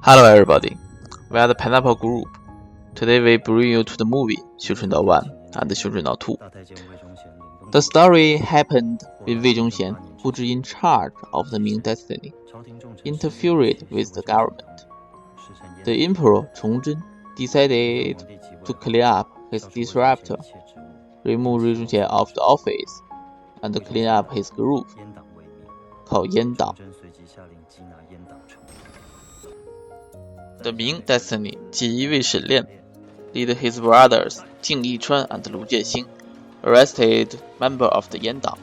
Hello everybody, we are the Pineapple Group. Today we bring you to the movie 绣春刀1 and 绣春刀2. The story happened when Wei Zhongxian, who is in charge of the Ming dynasty, interfered with the government. The Emperor Chongzhen decided to clean up his disruptor, remove Wei Zhongxian of the office, and clean up his group, called Yan Dang. The Ming dynasty 锦衣卫沈炼 led his brothers Jing Yichuan and Lu Jiexing arrested member of the Yan Dang.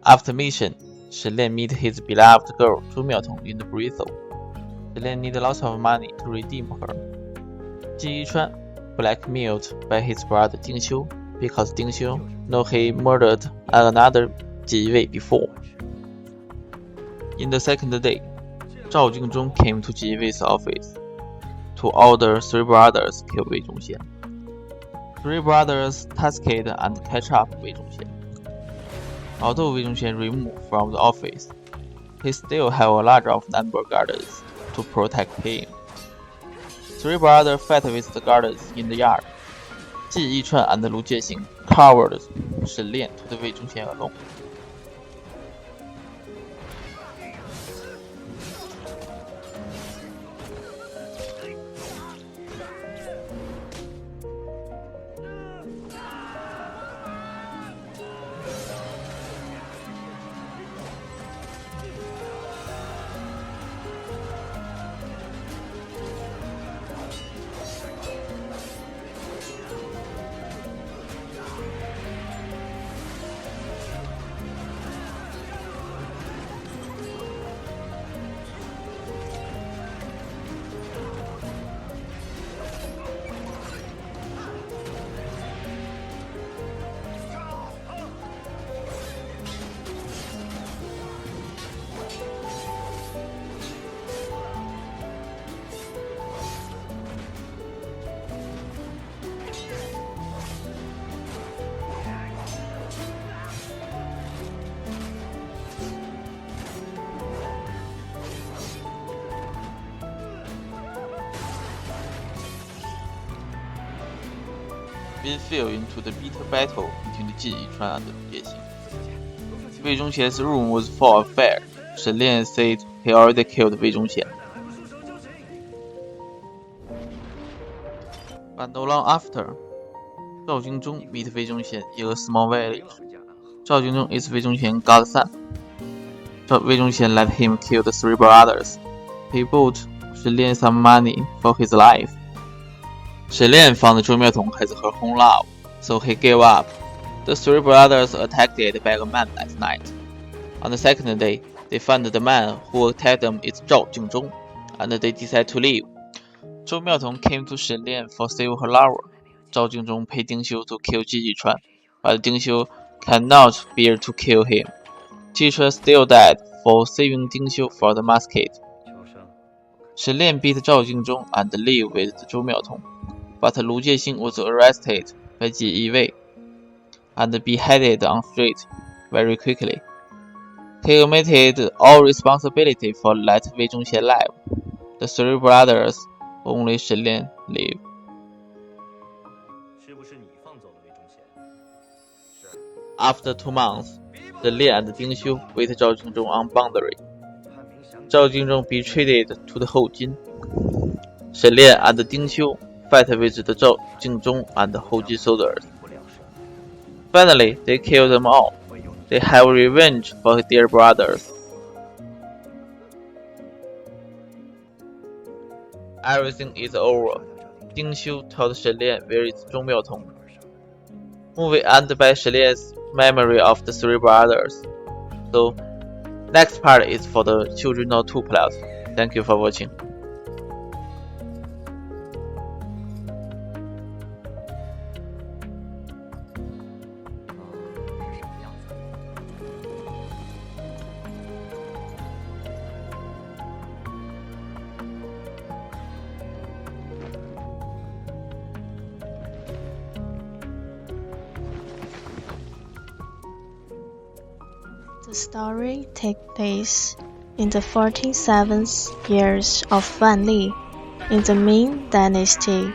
After mission, Shen Lian meet his beloved girl Zhu Miaotong in the brothel. Shen Lian need lots of money to redeem her. Jing Yichuan blackmailed by his brother Ding Xiu because Ding Xiu know he murdered another Ji Wei before. In the second day, Zhao Jingzhong came to Ji Wei's office to order three brothers kill Wei Zhongxian. Three brothers tasked and catch up Wei Zhongxian. Although Wei Zhongxian removed from the office, he still have a large number of guards to protect him. Three brothers fight with the guards in the yard. Jin Yichuan and Lu Jiexing covered Shen Lian to the Wei Zhongxian alone. We fell into the bitter battle between the Jin Yichuan and Lu Jiexing. Wei Zhongxian's room was full of fire. Shen Lian said he already killed Wei Zhongxian. But not long after, Zhao Jingzhong met Wei Zhongxian in a small village. Zhao Jingzhong is Wei Zhongxian's godson. Wei Zhongxian let him kill the three brothers. He bought Shen Lian some money for his life. Shen Lian found Zhu Miaotong has her home love, so he gave up. The three brothers attacked by a man at night. On the second day, they found the man who attacked them is Zhao Jingzhong, and they decided to leave. Zhu Miaotong came to Shen Lian for saving her lover. Zhao Jingzhong paid Ding Xiu to kill Jin Yichuan, but Ding Xiu cannot bear to kill him. Jin Yichuan still died for saving Ding Xiu for the massacre. Shen Lian beat Zhao Jingzhong and lived with Zhu Miaotong. But Lu Jiexing was arrested by Ji Wei and beheaded on street very quickly. He admitted all responsibility for let Wei Zhongxian live. The three brothers, only Shen Lian lived. After 2 months, Shen Lian and Ding Xiu wait Zhao Jingzhong on boundary. Zhao Jingzhong betrayed to the Hou Jin. Shen Lian and Ding Xiu fight with the Zhao Jingzhong and Hou Jin soldiers. Finally, they kill them all. They have revenge for their brothers. Everything is over. Ding Xiu told Shen Lian where is Zhu Miaotong. Movie ended by Shen Lian's memory of the three brothers. So, next part is for the Children of 2 plot. Thank you for watching. story takes place in the 47th years of Fan Li, in the Ming Dynasty,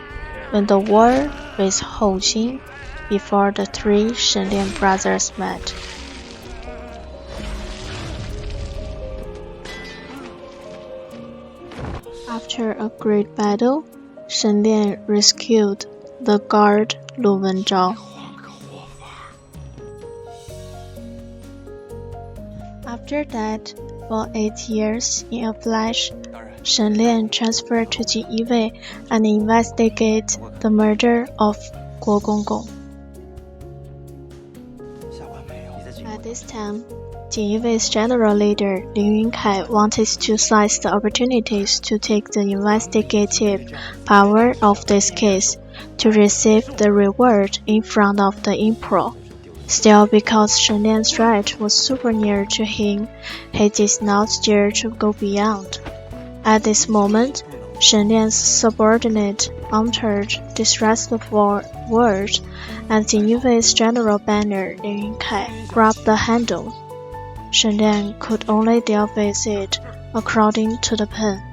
when the war with Hou Qin before the three Shenlian brothers met. After a great battle, Shenlian rescued the guard Lu Wenzhao. After that, for 8 years in a flash, Shenlian transferred to Jin Yiwei and investigated the murder of Guo Gonggong. At this time, Jin Yiwei's general leader Lin Yunkai wanted to seize the opportunities to take the investigative power of this case to receive the reward in front of the emperor. Still, because Shenlian's threat was super near to him, he did not dare to go beyond. At this moment, Shenlian's subordinate uttered disrespectful words, and Jin Yiwei's general banner Lin Yunkai grabbed the handle. Shenlian could only deal with it according to the pen.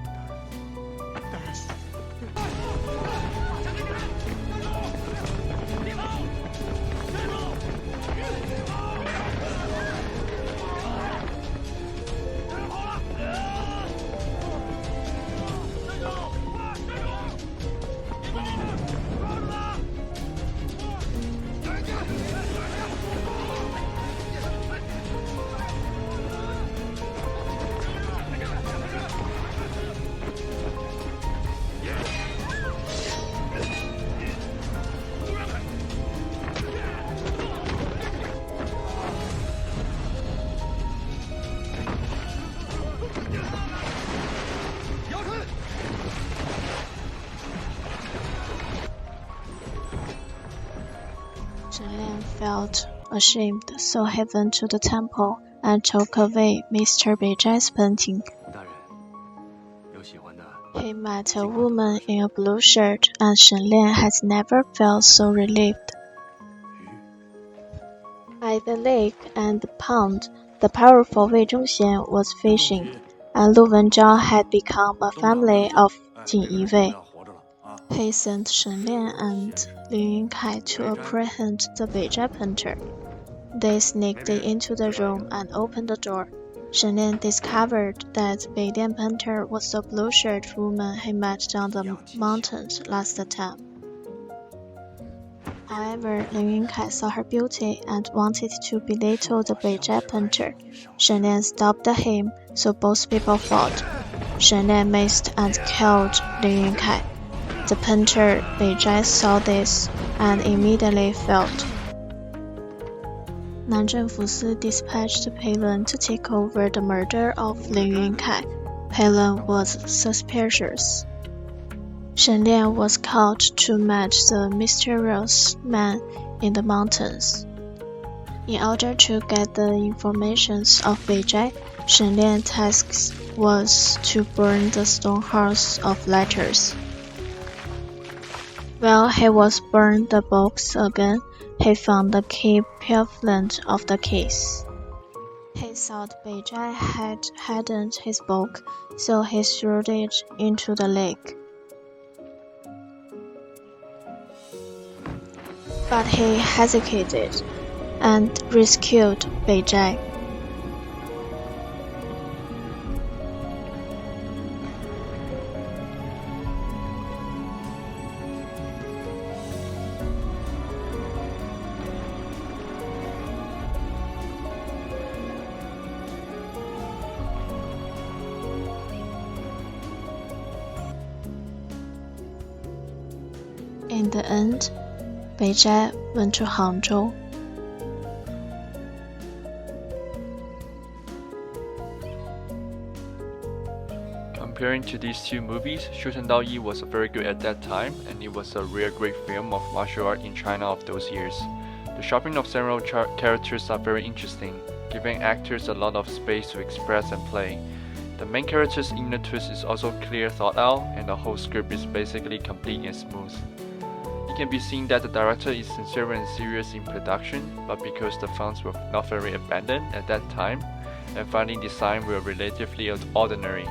Shenlian felt ashamed, so he went to the temple and took away Mr. Beizhai's painting. He met a woman in a blue shirt, and Shenlian has never felt so relieved. At the lake and the pond, the powerful Wei Zhongxian was fishing, and Lu Wenzhao had become a family of Jin Yiwei. He sent Shenlian and Lin Yunkai to apprehend the Beizhai painter. They sneaked into the room and opened the door. Shenlian discovered that Beidian painter was the blue-shirt woman he met down the mountains last time. However, Lin Yunkai saw her beauty and wanted to belittle the Beizhai painter. Shenlian stopped him, so both people fought. Shenlian missed and killed Lin Yunkai. The painter Beizhai saw this and immediately fled. Nanzhen Fusi dispatched Pei Lun to take over the murder of Lin Yunkai. Pei Lun was suspicious. Shenlian was called to match the mysterious man in the mountains. In order to get the information of Beizhai, Shenlian's task was to burn the stone house of letters. While he was burning the box again, he found the key prevalent of the case. He thought Beizhai had hidden his book, so he threw it into the lake. But he hesitated and rescued Beizhai. In the end, Beizhai went to Hangzhou. Comparing to these two movies, 绣春刀一 was very good at that time, and it was a real great film of martial art in China of those years. The sharpening of several characters are very interesting, giving actors a lot of space to express and play. The main character's inner twist is also clear thought out, and the whole script is basically complete and smooth. It can be seen that the director is sincere and serious in production, but because the funds were not very abundant at that time, and fighting design were relatively ordinary.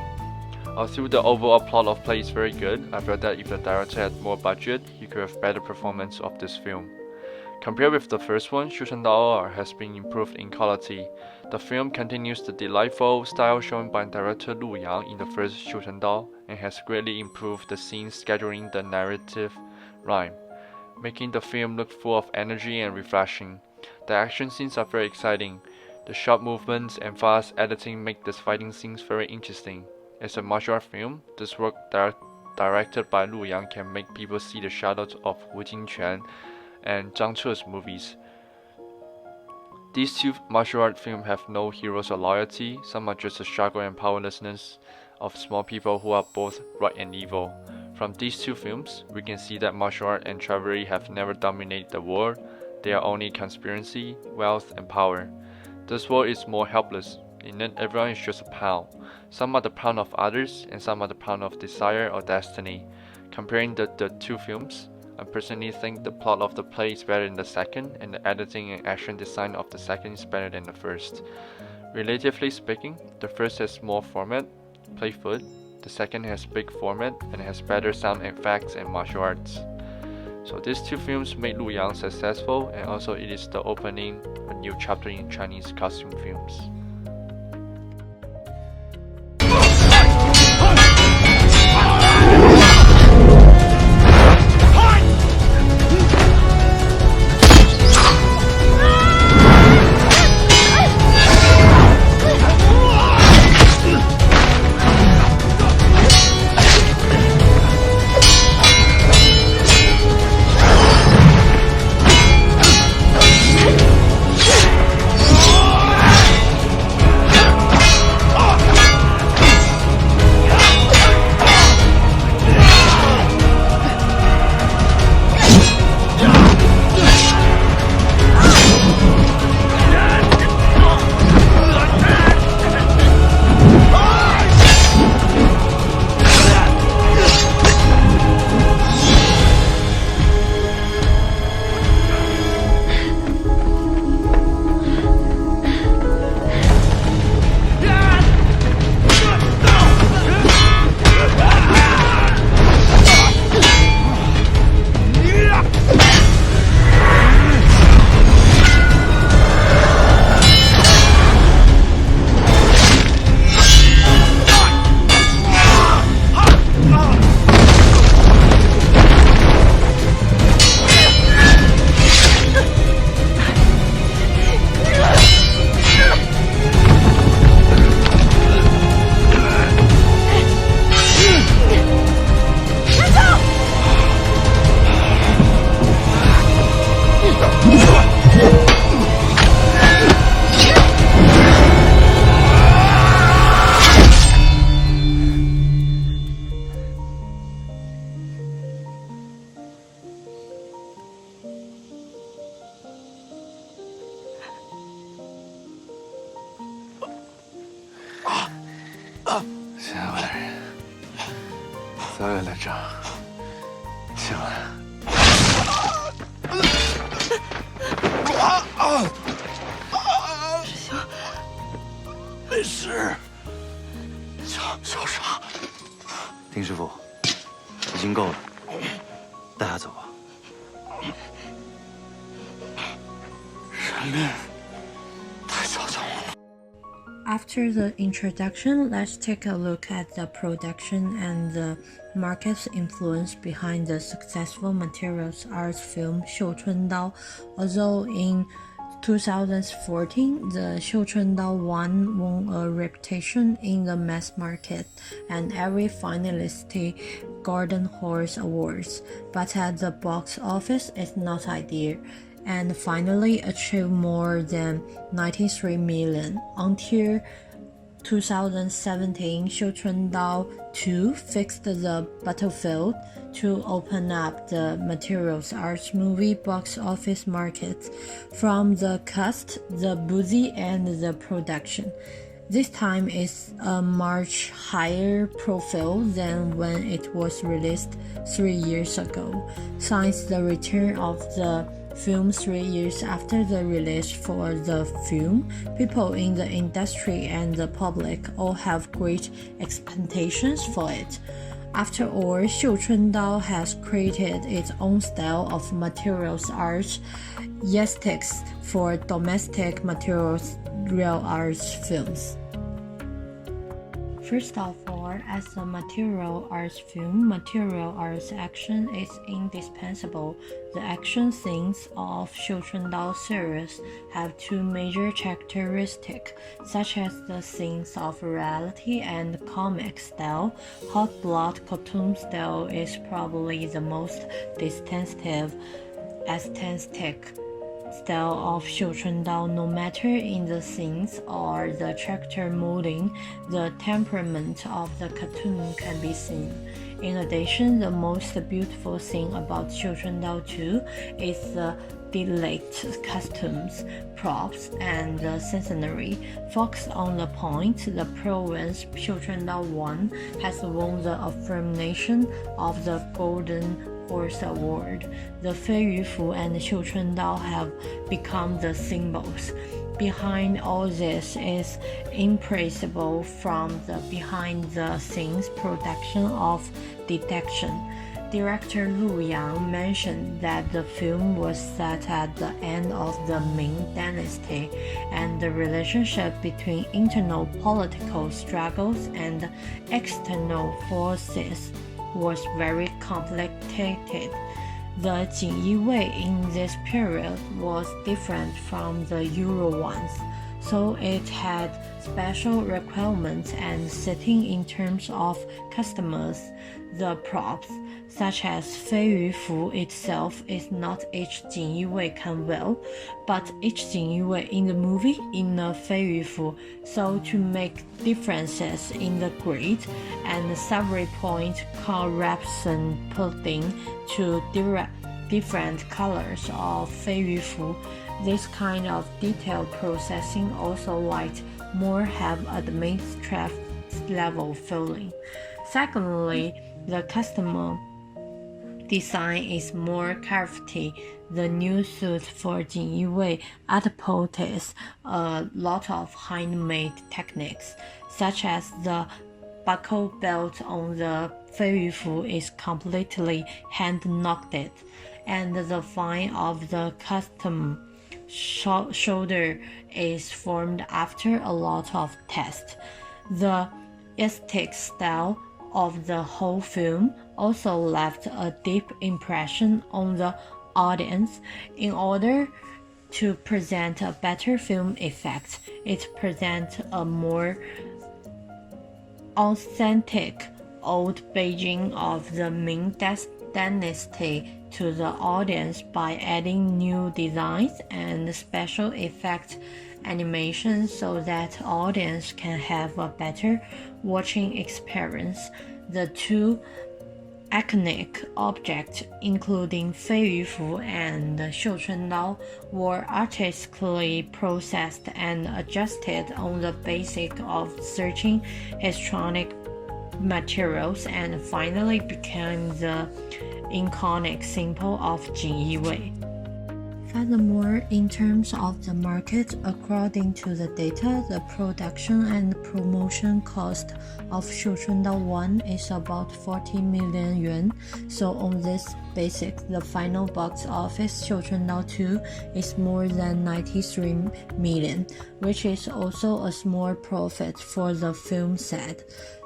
Although the overall plot of play is very good, I felt that if the director had more budget, he could have better performance of this film. Compared with the first one, 绣春刀 has been improved in quality. The film continues the delightful style shown by director Lu Yang in the first 绣春刀 and has greatly improved the scenes scheduling the narrative rhyme, making the film look full of energy and refreshing. The action scenes are very exciting. The sharp movements and fast editing make the fighting scenes very interesting. As a martial art film, this work directed by Lu Yang can make people see the shadows of Wu Jingquan and Zhang Che's movies. These two martial art films have no heroes or loyalty. Some are just the struggle and powerlessness of small people who are both right and evil. From these two films, we can see that martial art and chivalry have never dominated the world. They are only conspiracy, wealth, and power. This world is more helpless. In it, everyone is just a pawn. Some are the pawn of others, and some are the pawn of desire or destiny. Comparing the two films, I personally think the plot of the play is better than the second, and the editing and action design of the second is better than the first. Relatively speaking, the first has more format, playful. The second has big format and has better sound effects and martial arts. So these two films made Lu Yang successful, and also it is the opening a new chapter in Chinese costume films.丁师傅，已经够了，带他走吧。人类太小瞧我了。 After the introduction, let's take a look at the production and the market's influence behind the successful martial arts film 绣春刀. Although in 2014, the 绣春刀won a reputation in the mass market, and every finalist Golden Horse Awards, but at the box office it's not ideal, and finally achieved more than 93 million. Until 2017, 绣春刀 2 fixed the battlefield to open up the martial arts movie box office market from the cast, the budget, and the production. This time is a much higher profile than when it was released 3 years ago. Since the return of the film 3 years after the release for the film, people in the industry and the public all have great expectations for it. After all, 绣春刀 has created its own style of materials art aesthetics for domestic materials real arts films. First of all, as a material arts film, material arts action is indispensable. The action scenes of 绣春刀 series have two major characteristics, such as the scenes of reality and comic style. Hot blood cartoon style is probably the most distinctive aesthetic style of 绣春刀. No matter in the scenes or the character molding, the temperament of the cartoon can be seen. In addition, the most beautiful thing about 绣春刀 2 is the delicate costumes, props, and the scenery. Focused on the point, the province 绣春刀 1 has won the affirmation of the Golden Horse Award. The 飞鱼服 and 绣春刀 have become the symbols. Behind all this is impressible from the behind-the-scenes production of Detection. Director Lu Yang mentioned that the film was set at the end of the Ming Dynasty, and the relationship between internal political struggles and external forces was very complicated. The 锦衣卫 in this period was different from the Euro ones, so it had special requirements and setting in terms of customers. The props, such as 飞鱼服 itself, is not each 锦衣卫 can wear, but each 锦衣卫 in the movie in a 飞鱼服, so to make differences in the grid and several point corresponding to different colors of 飞鱼服. This kind of detail processing also like more have administrative level feeling. Secondly, the customer design is more crafty. The new suit for 锦衣卫 adopts a lot of handmade techniques, such as the buckle belt on the 飞鱼服 is completely hand-knotted, and the fine of the custom shoulder is formed after a lot of tests. The aesthetic style of the whole film also left a deep impression on the audience. In order to present a better film effect, it presents a more authentic old Beijing of the Ming Dynasty to the audience by adding new designs and special effect animation so that audience can have a better watching experience. The two iconic objects, including 飞鱼服 and 绣春刀, were artistically processed and adjusted on the basis of searching historic materials and finally became the iconic symbol of 锦衣卫. Furthermore, in terms of the market, according to the data, the production and promotion cost of 绣春刀 1 is about 40 million yuan. So on this basis, the final box office 绣春刀 2 is more than 93 million, which is also a small profit for the film set.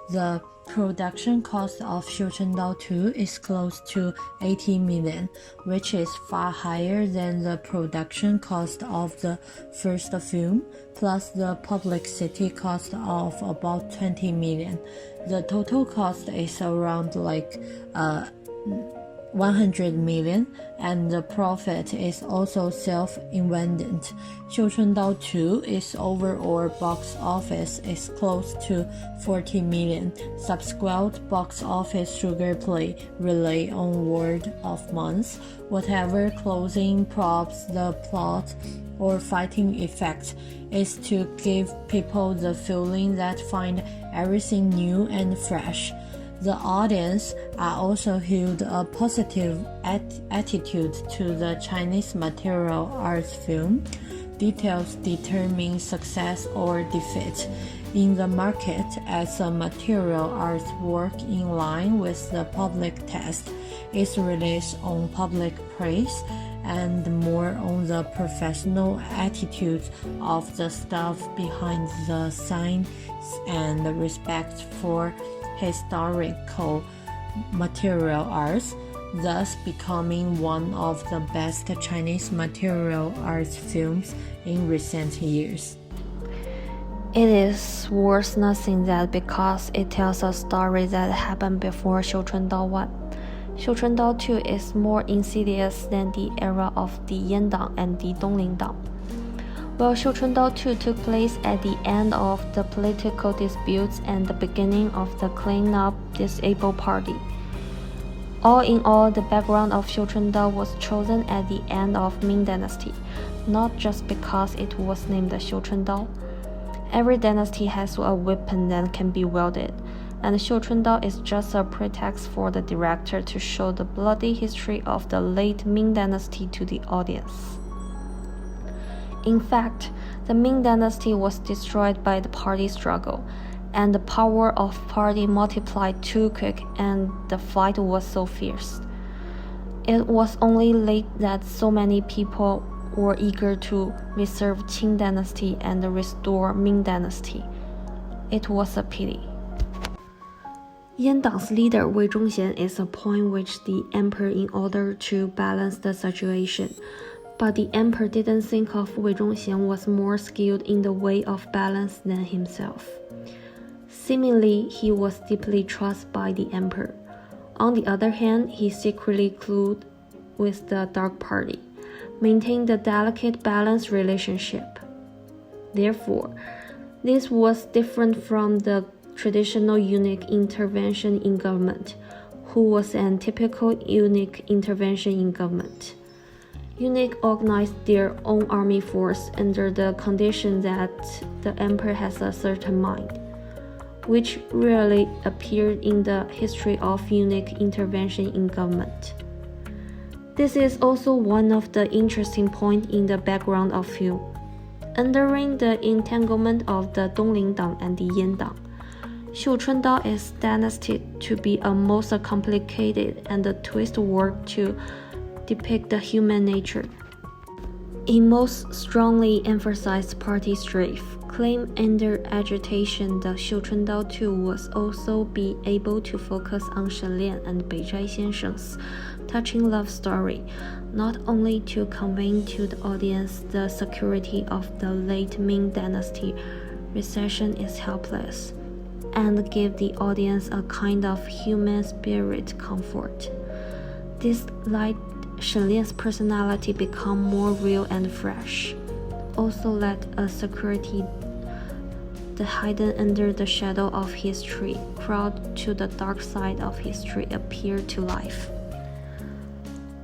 The production cost of 绣春刀 2 is close to 80 million, which is far higher than the production cost of the first film, plus the publicity cost of about 20 million. The total cost is around 100 million, and the profit is also self-independent. 绣春刀 2 its overall box office is close to 40 million. Subsequent box office sugar play rely on word of mouth. Whatever closing props, the plot, or fighting effect is to give people the feeling that find everything new and fresh. The audience are also held a positive attitude to the Chinese martial arts film. Details determine success or defeat in the market as a martial arts work in line with the public taste is released on public praise and more on the professional attitude of the staff behind the scenes and respect for historical martial arts, thus becoming one of the best Chinese martial arts films in recent years. It is worth nothing that because it tells a story that happened before 绣春刀 1, 绣春刀 2 is more insidious than the era of the Yan Dang and the Dongling Dang. While 绣春刀 2 took place at the end of the political disputes and the beginning of the clean-up disabled party. All in all, the background of 绣春刀 was chosen at the end of Ming Dynasty, not just because it was named 绣春刀. Every dynasty has a weapon that can be wielded, and 绣春刀 is just a pretext for the director to show the bloody history of the late Ming Dynasty to the audience. In fact, the Ming Dynasty was destroyed by the party struggle, and the power of party multiplied too quick and the fight was so fierce. It was only late that so many people were eager to reserve Qing Dynasty and restore Ming Dynasty. It was a pity. Yan Dang's leader Wei Zhongxian is appointed which the emperor in order to balance the situation. But the emperor didn't think of Wei Zhongxian was more skilled in the way of balance than himself. Seemingly, he was deeply trusted by the emperor. On the other hand, he secretly collude with the Dark Party, maintained a delicate balanced relationship. Therefore, this was different from the traditional eunuch intervention in government, who was an typical eunuch intervention in government. Eunuchs organized their own army force under the condition that the emperor has a certain mind, which rarely appeared in the history of eunuch intervention in government. This is also one of the interesting points in the background of film. Under the entanglement of the Dongling Dang and the Yan Dang, 绣春刀 is destined to be a most complicated and twisted work to depict the human nature. It most strongly emphasized party strife. Claim under agitation, the 绣春刀 2 was also be able to focus on Shen Lian and Beizhai Xiansheng's touching love story, not only to convey to the audience the security of the late Ming Dynasty recession is helpless, and give the audience a kind of human spirit comfort. This let Shen Lian's personality become more real and fresh. Also let a security the hidden under the shadow of history, crowd to the dark side of history appear to life.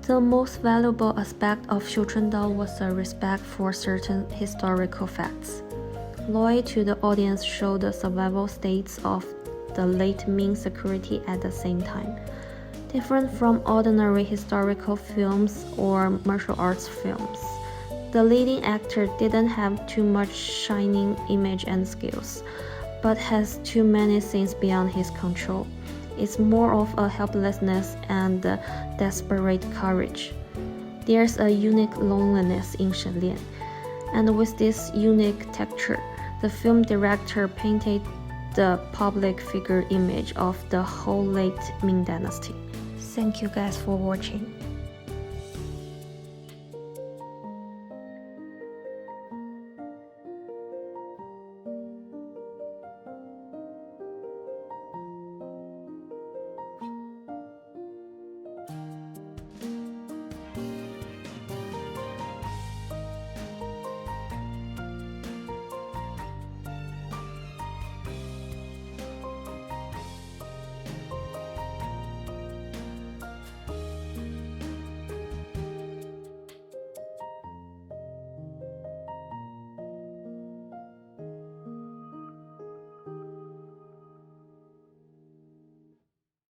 The most valuable aspect of 绣春刀 was a respect for certain historical facts. Loyal to the audience showed the survival states of the late Ming security at the same time. Different from ordinary historical films or martial arts films, the leading actor didn't have too much shining image and skills, but has too many things beyond his control. It's more of a helplessness and desperate courage. There's a unique loneliness in Shen Lian, and with this unique texture, the film director painted the public figure image of the whole late Ming Dynasty. Thank you guys for watching.